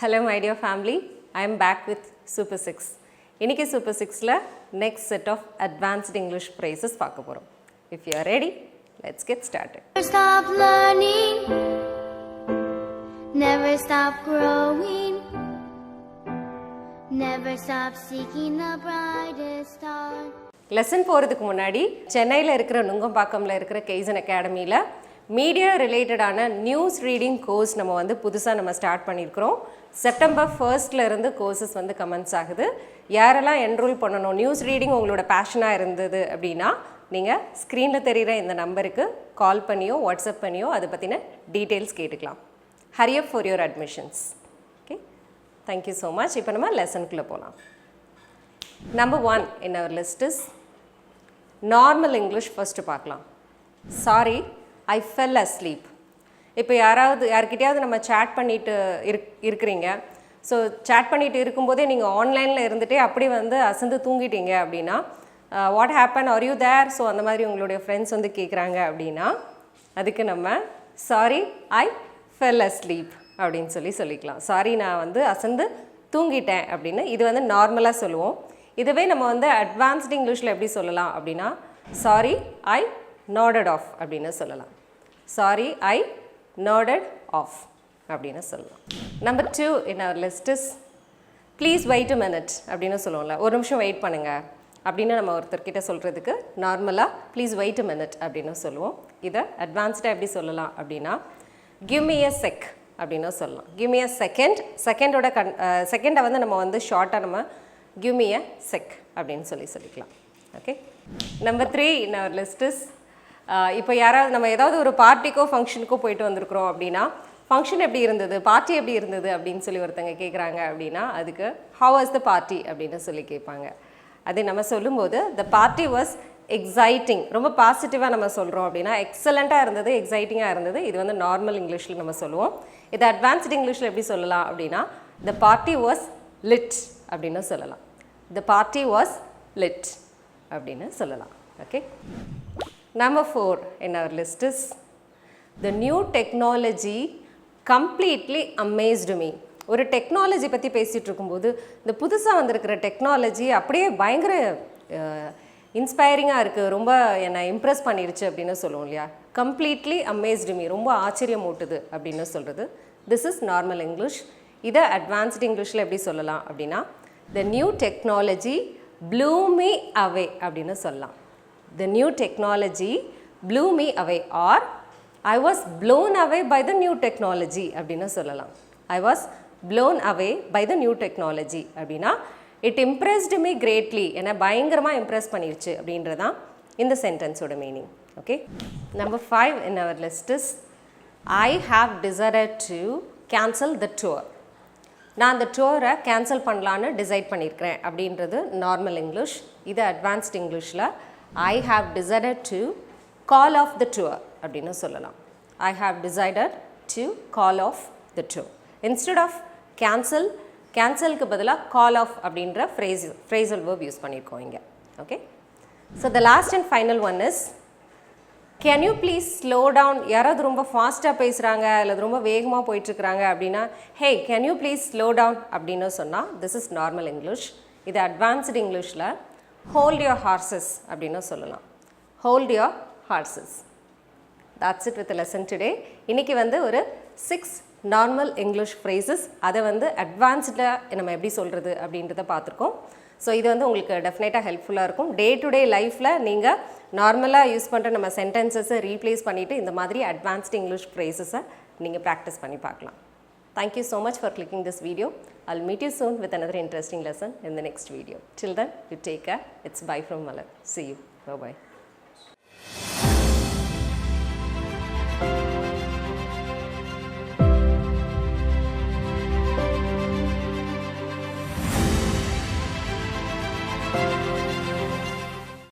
Hello my dear family, I am back with Super 6. இன்னைக்கு Super 6ல next set of advanced English phrases பார்க்க போறோம். If you are ready, let's get started. Never stop learning, never stop growing, never stop seeking the brightest star. Lesson போகிறதுக்கு முன்னாடி சென்னையில் இருக்கிற நுங்கம்பாக்கம்ல இருக்கிற Kaizen Academyல media ரிலேட்டடான news reading course நம்ம புதுசாக ஸ்டார்ட் பண்ணியிருக்கிறோம். செப்டம்பர் 1st இருந்து கோர்சஸ் கமென்ஸ் ஆகுது. யாரெல்லாம் என்ரோல் பண்ணணும், நியூஸ் ரீடிங் உங்களோட பேஷனாக இருந்தது அப்படின்னா நீங்கள் ஸ்க்ரீனில் தெரிகிற இந்த நம்பருக்கு கால் பண்ணியோ வாட்ஸ்அப் பண்ணியோ அதை பற்றின டீட்டெயில்ஸ் கேட்டுக்கலாம். Hari up for your admissions. Okay, thank you so much. இப்போ நம்ம லெசனுக்குள்ளே போகலாம். Number 1 in our list is normal English first பார்க்கலாம். சாரி, ஐ ஃபெல் அஸ்லீப். இப்போ யார்கிட்டையாவது நம்ம சேட் பண்ணிட்டு இருக்கிறீங்க. ஸோ சேட் பண்ணிட்டு இருக்கும்போதே நீங்கள் ஆன்லைனில் இருந்துகிட்டே அப்படி அசந்து தூங்கிட்டீங்க அப்படின்னா what happen, are you there? So அந்த மாதிரி உங்களுடைய ஃப்ரெண்ட்ஸ் கேட்குறாங்க அப்படின்னா அதுக்கு நம்ம சாரி ஐ ஃபெல் அஸ்லீப் அப்படின்னு சொல்லிக்கலாம். சாரி, நான் அசந்து தூங்கிட்டேன் அப்படின்னு இது நார்மலாக சொல்லுவோம். இதுவே நம்ம அட்வான்ஸ்டு இங்கிலீஷில் எப்படி சொல்லலாம் அப்படின்னா சாரி ஐ nodded off அப்படின்னு சொல்லலாம். சாரி ஐ nodded off அப்படின்னு சொல்லலாம். Number 2 in our list is please wait a minute அப்படின்னு சொல்லுவோம்ல, ஒரு நிமிஷம் வெயிட் பண்ணுங்க அப்படின்னு நம்ம ஒருத்தர்கிட்ட சொல்கிறதுக்கு நார்மலாக ப்ளீஸ் வெயிட் a minute அப்படின்னு சொல்லுவோம். இதை அட்வான்ஸ்டாக எப்படி சொல்லலாம் அப்படின்னா give me a sec அப்படின்னு சொல்லலாம். give me a second, செகண்டோட செகண்டை நம்ம ஷார்ட்டாக நம்ம give me a sec அப்படின்னு சொல்லிக்கலாம். Okay, number 3 in our list is இப்போ யாராவது நம்ம ஏதாவது ஒரு பார்ட்டிக்கோ ஃபங்க்ஷனுக்கோ போயிட்டு வந்திருக்கிறோம் அப்படின்னா ஃபங்க்ஷன் எப்படி இருந்தது, பார்ட்டி எப்படி இருந்தது அப்படின்னு ஒருத்தங்க கேட்குறாங்க அப்படின்னா அதுக்கு how was the party அப்படின்னு கேட்பாங்க. அது நம்ம சொல்லும்போது the party was exciting, ரொம்ப பாசிட்டிவாக நம்ம சொல்கிறோம் அப்படின்னா எக்ஸலண்ட்டாக இருந்தது, எக்ஸைட்டிங்காக இருந்தது. இது நார்மல் இங்கிலீஷில் நம்ம சொல்லுவோம். இது அட்வான்ஸ்டு இங்கிலீஷில் எப்படி சொல்லலாம் அப்படின்னா the party was lit அப்படின்னு சொல்லலாம். the party was lit அப்படின்னு சொல்லலாம். Okay, Number 4 in our list is the new technology completely amazed me. ஒரு டெக்னாலஜி பற்றி பேசிகிட்டு இருக்கும்போது இந்த புதுசாக வந்திருக்கிற டெக்னாலஜி அப்படியே பயங்கர இன்ஸ்பைரிங்காக இருக்குது, ரொம்ப என்னை இம்ப்ரெஸ் பண்ணிருச்சு அப்படின்னு சொல்லுவோம் இல்லையா. கம்ப்ளீட்லி அமேஸ்டு மீ, ரொம்ப ஆச்சரியம் ஊட்டுது அப்படின்னு சொல்கிறது. This is normal English. இதை அட்வான்ஸ்டு இங்கிலீஷில் எப்படி சொல்லலாம் அப்படின்னா the new technology blew me away அப்படின்னு சொல்லலாம். The new technology blew me away or I was blown away by the new technology அப்படின்னு சொல்லலாம். I was blown away by the new technology அப்படின்னா it impressed me greatly, என்னை பயங்கரமாக Impress பண்ணிருச்சு அப்படின்றதான் இந்த சென்டென்ஸோட மீனிங். Okay, number 5 in our list is I have decided to cancel the tour. நான் அந்த டூரை கேன்சல் பண்ணலான்னு டிசைட் பண்ணியிருக்கிறேன் அப்படின்றது நார்மல் இங்கிலீஷ். இது அட்வான்ஸ்ட் இங்கிலீஷில் I have decided to call off the tour அப்படின்னு சொல்லலாம். I have decided to call off the tour. Instead of cancel, cancelக்கு பதிலாக call off அப்படின்ற phrasal verb யூஸ் பண்ணியிருக்கோம் இங்கே. Okay, so the last and final one is can you please slow down. யாராவது ரொம்ப ஃபாஸ்ட்டாக பேசுகிறாங்க அல்லது ரொம்ப வேகமாக போயிட்டுருக்குறாங்க அப்படின்னா hey can you please slow down அப்படின்னு சொன்னால் this is normal English. இது அட்வான்ஸ்டு இங்கிலீஷில் hold your horses அப்படின்னு சொல்லலாம். hold your horses. That's it with the lesson today. இன்னைக்கு ஒரு 6 நார்மல் இங்கிலீஷ் phrases, அதை அட்வான்ஸ்டில் நம்ம எப்படி சொல்கிறது அப்படின்றத பார்த்துருக்கோம். ஸோ இது உங்களுக்கு டெஃபினட்டாக ஹெல்ப்ஃபுல்லாக இருக்கும். டே டு டே லைஃப்பில் நீங்கள் நார்மலாக யூஸ் பண்ணுற நம்ம சென்டென்சஸை ரீப்ளேஸ் பண்ணிவிட்டு இந்த மாதிரி அட்வான்ஸ்டு இங்கிலீஷ் phrases-ஐ நீங்கள் ப்ராக்டிஸ் பண்ணி பார்க்கலாம். Thank you so much for clicking this video. I'll meet you soon with another interesting lesson in the next video. Till then, you take care. It's bye from Malar. See you. Bye-bye.